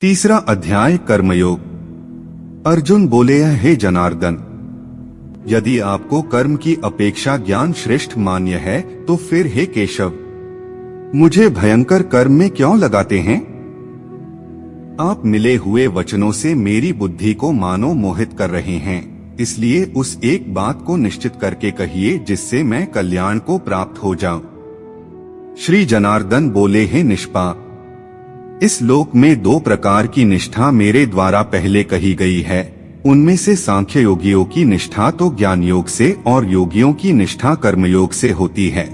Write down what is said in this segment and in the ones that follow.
तीसरा अध्याय कर्मयोग। अर्जुन बोले, हे जनार्दन, यदि आपको कर्म की अपेक्षा ज्ञान श्रेष्ठ मान्य है तो फिर हे केशव, मुझे भयंकर कर्म में क्यों लगाते हैं? आप मिले हुए वचनों से मेरी बुद्धि को मानो मोहित कर रहे हैं, इसलिए उस एक बात को निश्चित करके कहिए जिससे मैं कल्याण को प्राप्त हो जाऊं। श्री जनार्दन बोले, हे निष्पाप, इस लोक में दो प्रकार की निष्ठा मेरे द्वारा पहले कही गई है। उनमें से सांख्य योगियों की निष्ठा तो ज्ञान योग से और योगियों की निष्ठा कर्मयोग से होती है।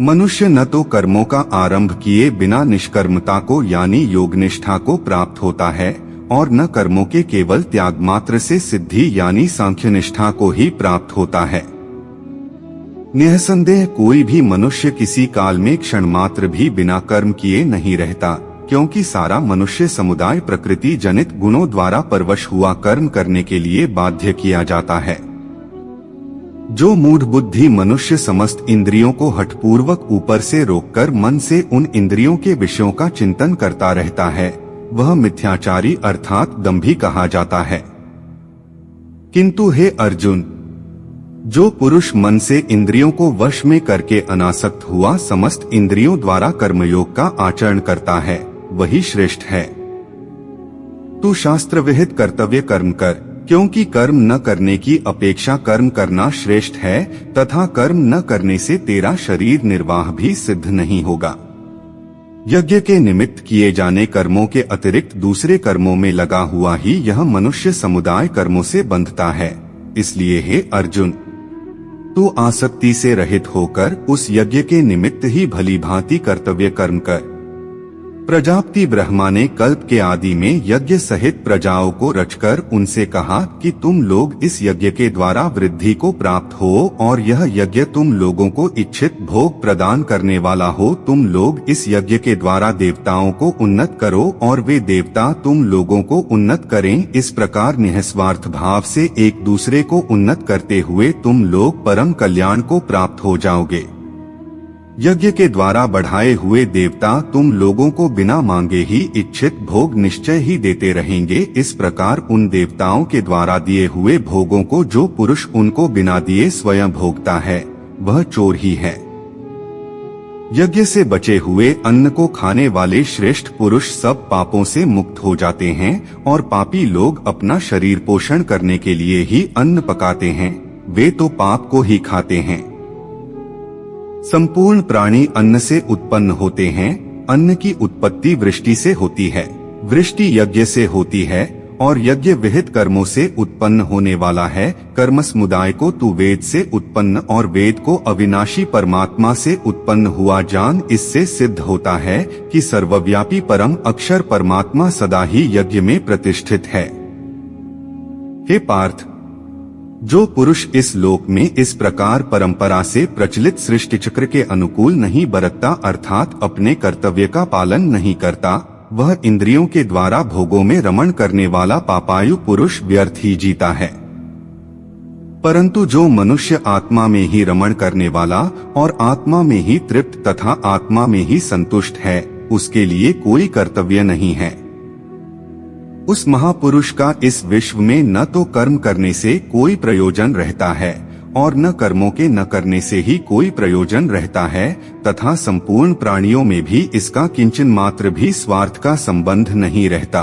मनुष्य न तो कर्मों का आरंभ किए बिना निष्कर्मता को यानी योग निष्ठा को प्राप्त होता है और न कर्मों के केवल त्याग मात्र से सिद्धि यानी सांख्य निष्ठा को ही प्राप्त होता है। निःसंदेह कोई भी मनुष्य किसी काल में क्षण मात्र भी बिना कर्म किए नहीं रहता, क्योंकि सारा मनुष्य समुदाय प्रकृति जनित गुणों द्वारा परवश हुआ कर्म करने के लिए बाध्य किया जाता है। जो मूढ़ बुद्धि मनुष्य समस्त इंद्रियों को हठपूर्वक ऊपर से रोककर मन से उन इंद्रियों के विषयों का चिंतन करता रहता है, वह मिथ्याचारी अर्थात दंभी कहा जाता है। किंतु हे अर्जुन, जो पुरुष मन से इंद्रियों को वश में करके अनासक्त हुआ समस्त इंद्रियों द्वारा कर्मयोग का आचरण करता है, वही श्रेष्ठ है। तू शास्त्र विहित कर्तव्य कर्म कर, क्योंकि कर्म न करने की अपेक्षा कर्म करना श्रेष्ठ है तथा कर्म न करने से तेरा शरीर निर्वाह भी सिद्ध नहीं होगा। यज्ञ के निमित्त किए जाने कर्मों के अतिरिक्त दूसरे कर्मों में लगा हुआ ही यह मनुष्य समुदाय कर्मों से बंधता है। इसलिए हे अर्जुन, तू आसक्ति से रहित होकर उस यज्ञ के निमित्त ही भली भांति कर्तव्य कर्म कर। प्रजापति ब्रह्मा ने कल्प के आदि में यज्ञ सहित प्रजाओं को रचकर उनसे कहा कि तुम लोग इस यज्ञ के द्वारा वृद्धि को प्राप्त हो और यह यज्ञ तुम लोगों को इच्छित भोग प्रदान करने वाला हो। तुम लोग इस यज्ञ के द्वारा देवताओं को उन्नत करो और वे देवता तुम लोगों को उन्नत करें। इस प्रकार निःस्वार्थ भाव से एक दूसरे को उन्नत करते हुए तुम लोग परम कल्याण को प्राप्त हो जाओगे। यज्ञ के द्वारा बढ़ाए हुए देवता तुम लोगों को बिना मांगे ही इच्छित भोग निश्चय ही देते रहेंगे। इस प्रकार उन देवताओं के द्वारा दिए हुए भोगों को जो पुरुष उनको बिना दिए स्वयं भोगता है, वह चोर ही है। यज्ञ से बचे हुए अन्न को खाने वाले श्रेष्ठ पुरुष सब पापों से मुक्त हो जाते हैं और पापी लोग अपना शरीर पोषण करने के लिए ही अन्न पकाते हैं, वे तो पाप को ही खाते हैं। संपूर्ण प्राणी अन्न से उत्पन्न होते हैं। अन्न की उत्पत्ति वृष्टि से होती है, वृष्टि यज्ञ से होती है और यज्ञ विहित कर्मों से उत्पन्न होने वाला है। कर्म समुदाय को तू वेद से उत्पन्न और वेद को अविनाशी परमात्मा से उत्पन्न हुआ जान। इससे सिद्ध होता है कि सर्वव्यापी परम अक्षर परमात्मा सदा ही यज्ञ में प्रतिष्ठित है। हे पार्थ, जो पुरुष इस लोक में इस प्रकार परंपरा से प्रचलित सृष्टि चक्र के अनुकूल नहीं बरतता अर्थात अपने कर्तव्य का पालन नहीं करता, वह इंद्रियों के द्वारा भोगों में रमण करने वाला पापायु पुरुष व्यर्थ ही जीता है। परंतु जो मनुष्य आत्मा में ही रमण करने वाला और आत्मा में ही तृप्त तथा आत्मा में ही संतुष्ट है, उसके लिए कोई कर्तव्य नहीं है। उस महापुरुष का इस विश्व में न तो कर्म करने से कोई प्रयोजन रहता है और न कर्मों के न करने से ही कोई प्रयोजन रहता है तथा संपूर्ण प्राणियों में भी इसका किंचन मात्र भी स्वार्थ का संबंध नहीं रहता।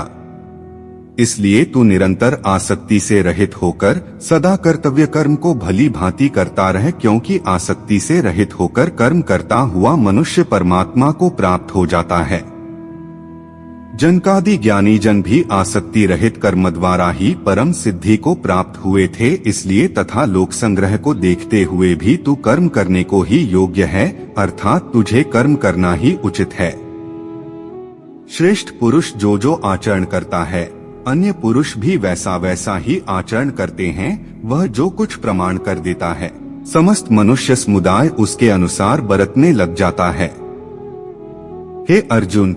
इसलिए तू निरंतर आसक्ति से रहित होकर सदा कर्तव्य कर्म को भली भांति करता रह, क्योंकि आसक्ति से रहित होकर कर्म करता हुआ मनुष्य परमात्मा को प्राप्त हो जाता है। जनकादि ज्ञानी जन भी आसक्ति रहित कर्म द्वारा ही परम सिद्धि को प्राप्त हुए थे। इसलिए तथा लोक संग्रह को देखते हुए भी तू कर्म करने को ही योग्य है, अर्थात तुझे कर्म करना ही उचित है। श्रेष्ठ पुरुष जो जो आचरण करता है, अन्य पुरुष भी वैसा वैसा ही आचरण करते हैं। वह जो कुछ प्रमाण कर देता है, समस्त मनुष्य समुदाय उसके अनुसार बरतने लग जाता है। हे अर्जुन,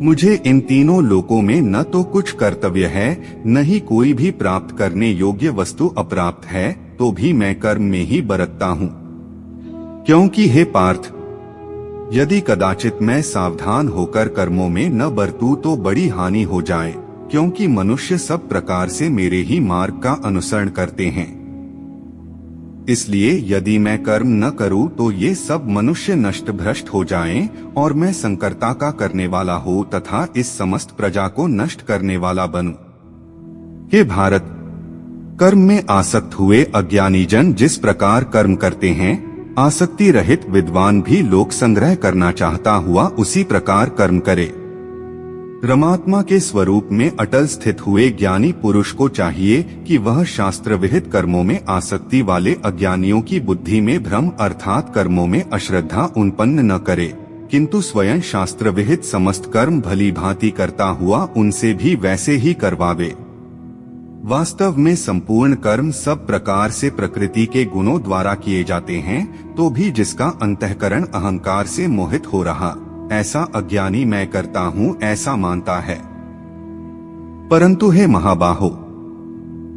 मुझे इन तीनों लोकों में न तो कुछ कर्तव्य है, न ही कोई भी प्राप्त करने योग्य वस्तु अप्राप्त है, तो भी मैं कर्म में ही बरतता हूँ। क्योंकि हे पार्थ, यदि कदाचित मैं सावधान होकर कर्मों में न बरतूं तो बड़ी हानि हो जाए, क्योंकि मनुष्य सब प्रकार से मेरे ही मार्ग का अनुसरण करते हैं। इसलिए यदि मैं कर्म न करूं तो ये सब मनुष्य नष्ट भ्रष्ट हो जाएं और मैं संकर्ता का करने वाला हो तथा इस समस्त प्रजा को नष्ट करने वाला बनूं। हे भारत, कर्म में आसक्त हुए अज्ञानी जन जिस प्रकार कर्म करते हैं, आसक्ति रहित विद्वान भी लोक संग्रह करना चाहता हुआ उसी प्रकार कर्म करे। परमात्मा के स्वरूप में अटल स्थित हुए ज्ञानी पुरुष को चाहिए कि वह शास्त्र विहित कर्मों में आसक्ति वाले अज्ञानियों की बुद्धि में भ्रम अर्थात कर्मों में अश्रद्धा उत्पन्न न करे, किंतु स्वयं शास्त्र विहित समस्त कर्म भली भांति करता हुआ उनसे भी वैसे ही करवावे। वास्तव में संपूर्ण कर्म सब प्रकार से प्रकृति के गुणों द्वारा किए जाते हैं, तो भी जिसका अंतःकरण अहंकार से मोहित हो रहा, ऐसा अज्ञानी मैं करता हूँ ऐसा मानता है। परंतु हे महाबाहो,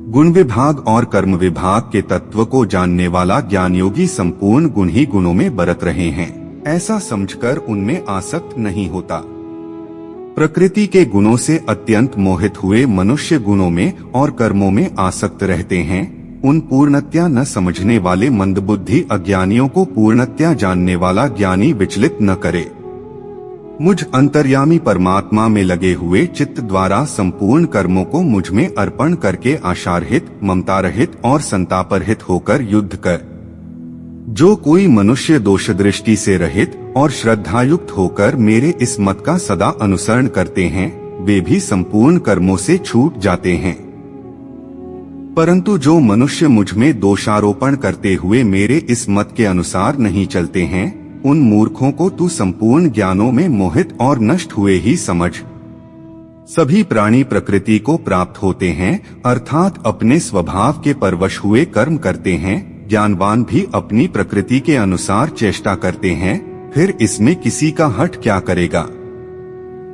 गुण विभाग और कर्म विभाग के तत्व को जानने वाला ज्ञान योगी संपूर्ण गुण ही गुणों में बरत रहे हैं, ऐसा समझकर उनमें आसक्त नहीं होता। प्रकृति के गुणों से अत्यंत मोहित हुए मनुष्य गुणों में और कर्मों में आसक्त रहते हैं। उन पूर्णतया न समझने वाले मंदबुद्धि अज्ञानियों को पूर्णतया जानने वाला ज्ञानी विचलित न करे। मुझ अंतर्यामी परमात्मा में लगे हुए चित्त द्वारा संपूर्ण कर्मों को मुझ में अर्पण करके आशारहित, ममता रहित और संतापरहित होकर युद्ध कर। जो कोई मनुष्य दोष दृष्टि से रहित और श्रद्धायुक्त होकर मेरे इस मत का सदा अनुसरण करते हैं, वे भी संपूर्ण कर्मों से छूट जाते हैं। परंतु जो मनुष्य मुझ में दोषारोपण करते हुए मेरे इस मत के अनुसार नहीं चलते हैं, उन मूर्खों को तू संपूर्ण ज्ञानों में मोहित और नष्ट हुए ही समझ। सभी प्राणी प्रकृति को प्राप्त होते हैं, अर्थात अपने स्वभाव के परवश हुए कर्म करते हैं। ज्ञानवान भी अपनी प्रकृति के अनुसार चेष्टा करते हैं, फिर इसमें किसी का हठ क्या करेगा।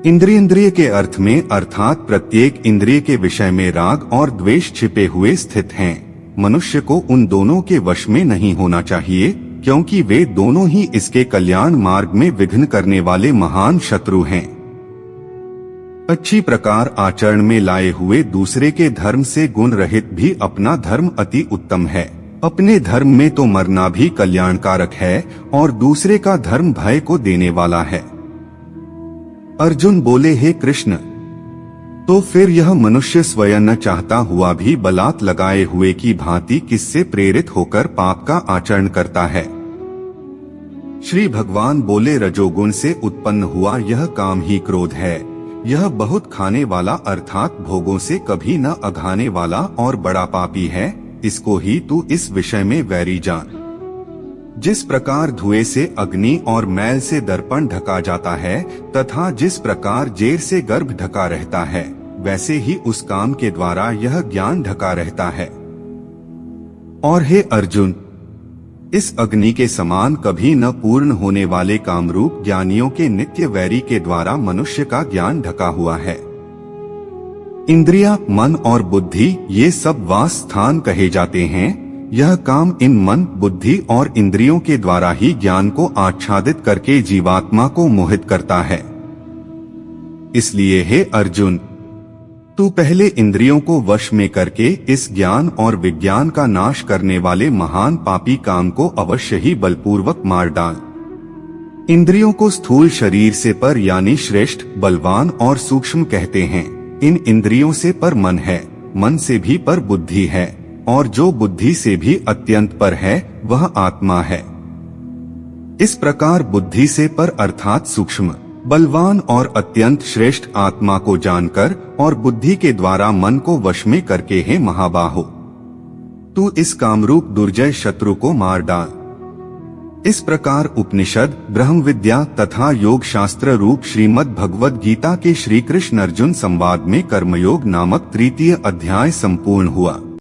इंद्रिय के अर्थ में अर्थात प्रत्येक इंद्रिय के विषय में राग और द्वेष छिपे हुए स्थित हैं। मनुष्य को उन दोनों के वश में नहीं होना चाहिए, क्योंकि वे दोनों ही इसके कल्याण मार्ग में विघ्न करने वाले महान शत्रु हैं। अच्छी प्रकार आचरण में लाए हुए दूसरे के धर्म से गुण रहित भी अपना धर्म अति उत्तम है। अपने धर्म में तो मरना भी कल्याणकारक है और दूसरे का धर्म भय को देने वाला है। अर्जुन बोले, हे कृष्ण, तो फिर यह मनुष्य स्वयं न चाहता हुआ भी बलात् लगाए हुए की भांति किससे प्रेरित होकर पाप का आचरण करता है। श्री भगवान बोले, रजोगुण से उत्पन्न हुआ यह काम ही क्रोध है। यह बहुत खाने वाला अर्थात भोगों से कभी न अघाने वाला और बड़ा पापी है। इसको ही तू इस विषय में वैरी जान। जिस प्रकार धुएं से अग्नि और मैल से दर्पण ढका जाता है तथा जिस प्रकार जेर से गर्भ ढका रहता है, वैसे ही उस काम के द्वारा यह ज्ञान ढका रहता है। और हे अर्जुन, इस अग्नि के समान कभी न पूर्ण होने वाले कामरूप ज्ञानियों के नित्य वैरी के द्वारा मनुष्य का ज्ञान ढका हुआ है। इंद्रिया, मन और बुद्धि ये सब वास स्थान कहे जाते हैं। यह काम इन मन, बुद्धि और इंद्रियों के द्वारा ही ज्ञान को आच्छादित करके जीवात्मा को मोहित करता है। इसलिए हे अर्जुन, तू पहले इंद्रियों को वश में करके इस ज्ञान और विज्ञान का नाश करने वाले महान पापी काम को अवश्य ही बलपूर्वक मार डाल। इंद्रियों को स्थूल शरीर से पर यानी श्रेष्ठ, बलवान और सूक्ष्म कहते हैं। इन इंद्रियों से पर मन है, मन से भी पर बुद्धि है, और जो बुद्धि से भी अत्यंत पर है वह आत्मा है। इस प्रकार बुद्धि से पर अर्थात सूक्ष्म, बलवान और अत्यंत श्रेष्ठ आत्मा को जानकर और बुद्धि के द्वारा मन को वश में करके हे महाबाहो, तू इस कामरूप दुर्जय शत्रु को मार डाल। इस प्रकार उपनिषद, ब्रह्म विद्या तथा योग शास्त्र रूप श्रीमद् भगवद गीता के श्री कृष्ण अर्जुन संवाद में कर्मयोग नामक तृतीय अध्याय संपूर्ण हुआ।